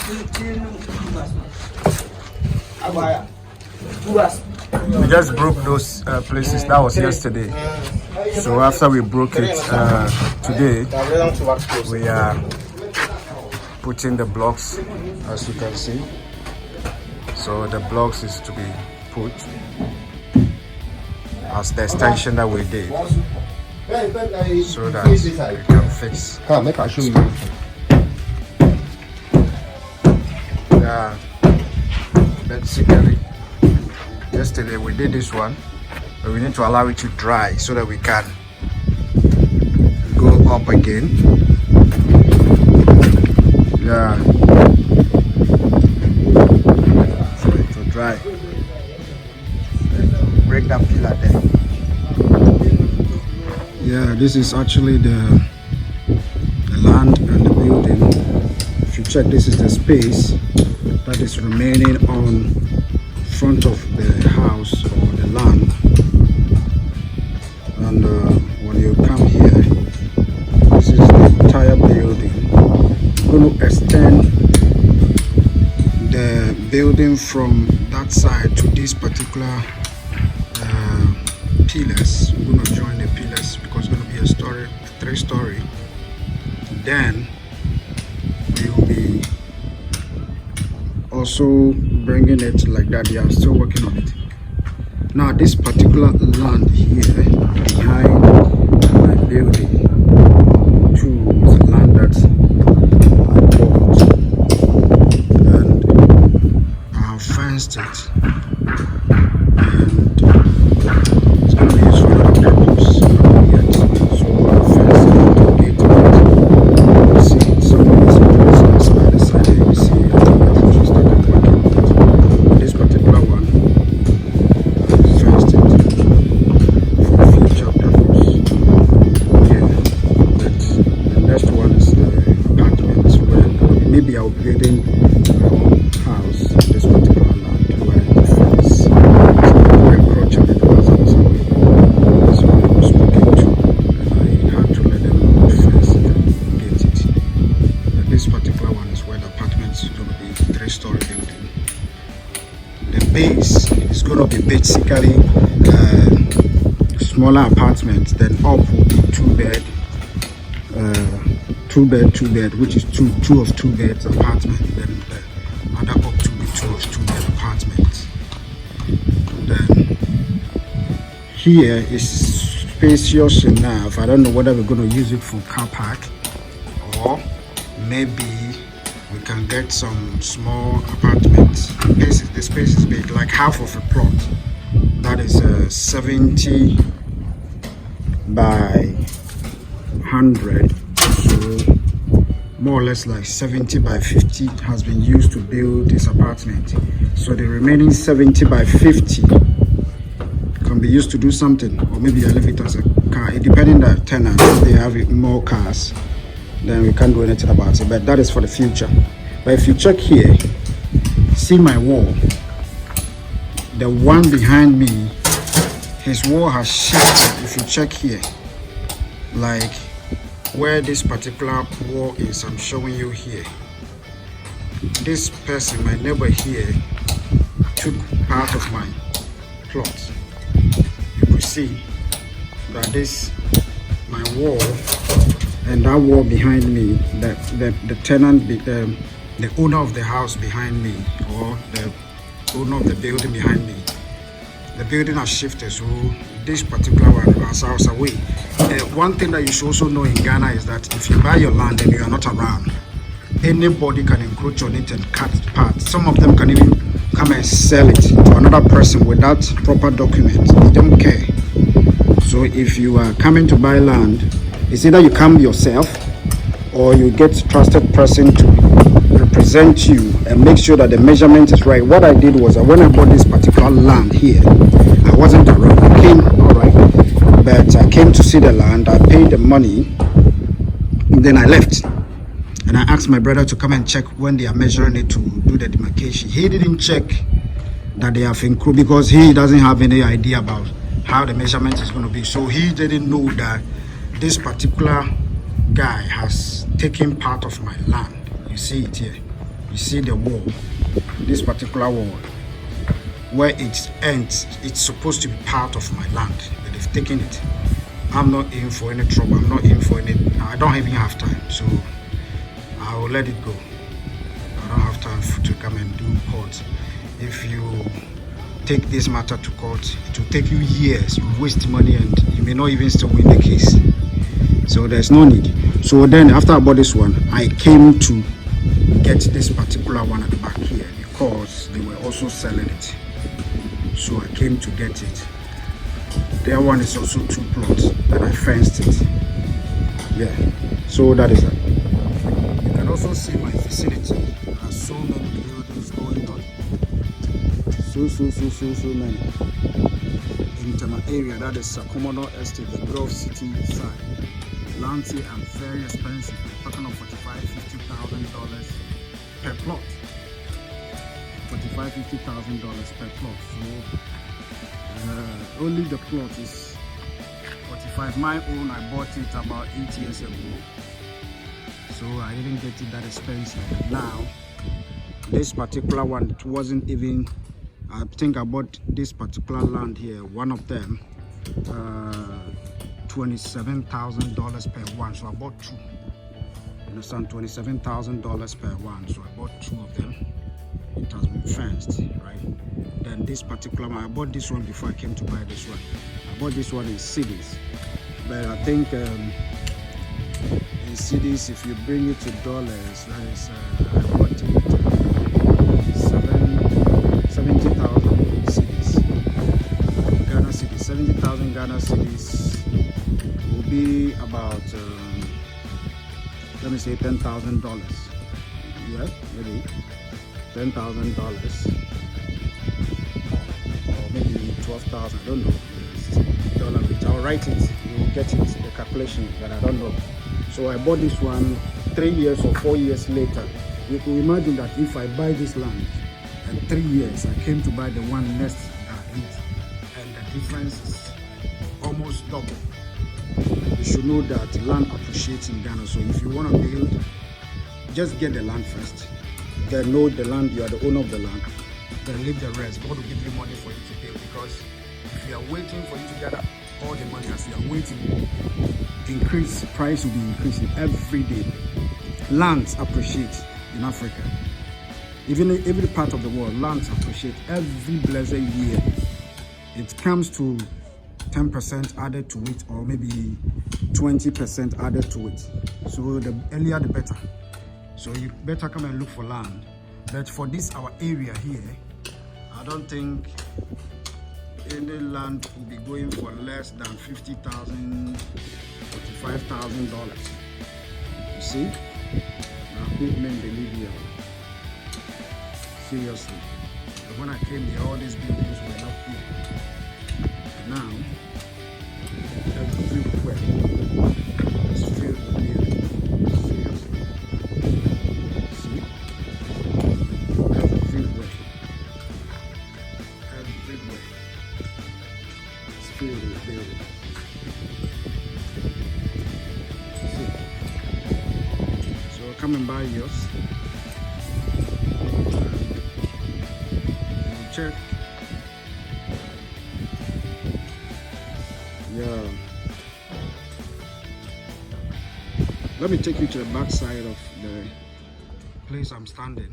We just broke those places. That was yesterday. So after we broke it today, we are putting the blocks, as you can see. So the blocks is to be put as the extension that we did, so that we can fix. Come, make I show you. Yeah, basically yesterday we did this one, but we need to allow it to dry so that we can go up again. Yeah, for it to dry. Break that pillar there. Yeah, this is actually the land and the building. If you check, this is the space that is remaining on front of the house or the land. And when you come here, this is the entire building. I'm going to extend the building from that side to this particular pillars. We're going to join the pillars because it's going to be a 3-story. Then we will be also bringing it like that. They are still working on it. Now this particular land here behind my building too is a land that I bought, and I have fenced it, and it's going to be used for another purpose. Yet. So I fenced it out to gate it. See, some of these places by the side here, you see, I think I should start working with it. This particular one, I fenced it for future purpose. Yeah, but the next one is the apartments where maybe I'll be building my own house on this particular land where the fence is encroach on it was away. So I was speaking to, and I had to let them fence it and gate it. But this particular one is where the apartments is going to be 3-story building. The base is going to be basically smaller apartments, then up will be 2-bed, 2-bed, which is two of 2 beds apartment. Then the other up to be 2 of 2-bed apartments. Then here is spacious enough. I don't know whether we're going to use it for car park, or maybe we can get some small apartments. The space is big, like half of a plot. That is 70 by 100. So more or less like 70 by 50 has been used to build this apartment. So the remaining 70 by 50 can be used to do something, or maybe I leave it as a car. It depending on the tenant. If they have more cars, then we can't do anything about it. But that is for the future. But if you check here, see my wall, the one behind me, his wall has shifted. If you check here, like where this particular wall is, I'm showing you here. This person, my neighbor here, took part of my plot. You could see that this, my wall, and that wall behind me, the tenant, the owner of the house behind me, or the owner of the building behind me, the building has shifted, so this particular one has house away. One thing that you should also know in Ghana is that if you buy your land and you are not around, anybody can encroach on it and cut parts. Some of them can even come and sell it to another person without proper document. They don't care. So if you are coming to buy land, it's either you come yourself or you get a trusted person to represent you and make sure that the measurement is right. What I did was when I bought this particular land here, I wasn't around. I came, all right, but I came to see the land. I paid the money, and then I left. And I asked my brother to come and check when they are measuring it to do the demarcation. He didn't check that they have encroached because he doesn't have any idea about how the measurement is going to be. So he didn't know that this particular guy has taken part of my land. You see it here. You see the wall, this particular wall, where it ends, it's supposed to be part of my land, but they've taken it. I'm not in for any trouble. I'm not in for any. I don't even have time, so I will let it go. I don't have time to come and do court. If you take this matter to court, it will take you years. You waste money, and you may not even still win the case. So there's no need. So then, after I bought this one, I came to get this particular one at the back here because they were also selling it. So I came to get it. Their one is also 2 plots, and I fenced it. Yeah, so that is it. You can also see my vicinity. There are so many buildings going on. So many. Into my area, that is Sakomono Estate, the Grove City side. Lands here are very expensive. We're talking of $45,000-$50,000 per plot. $45,000-$50,000 per plot. So only the plot is 45. My own, I bought it about 8 years ago, so I didn't get it that expensive. Now this particular one, it wasn't even, I think I bought this particular land here, one of them, $27,000 per one, so I bought 2. You understand? $27,000 per one, so I bought 2 of them. It has been fenced, right? Then this particular one, I bought this one before I came to buy this one. I bought this one in Cedis, but I think in Cedis, if you bring it to dollars, that is, I bought it 70,000 Cedis, Ghana Cedis. 70,000 Ghana Cedis will be about, let me say $10,000. Yeah, maybe $10,000. Maybe 12,000, I don't know. Dollar rate. I'll write it, you will get it, the calculation, but I don't know. So I bought this one 3 years or 4 years later. You can imagine that if I buy this land and 3 years, I came to buy the one next it, and the difference is almost double. You should know that land appreciates in Ghana. So if you want to build, just get the land first. Then know the land, you are the owner of the land. Then leave the rest. God will give you money for you to build, because if you are waiting for you to gather all the money as you are waiting, price will be increasing every day. Lands appreciate in Africa. Even in every part of the world, lands appreciate every blessed year. It comes to 10% added to it, or maybe 20% added to it. So the earlier the better. So you better come and look for land. But for this our area here, I don't think any land will be going for less than $50,000, $45,000. You see? Now big men they live here. Seriously. But when I came here, all these buildings were not here. Now everywhere is filled with buildings. Seriously. See? Everywhere. It's filled with buildings. See? So come and buy yours. Check. Yeah. Let me take you to the back side of the place I'm standing.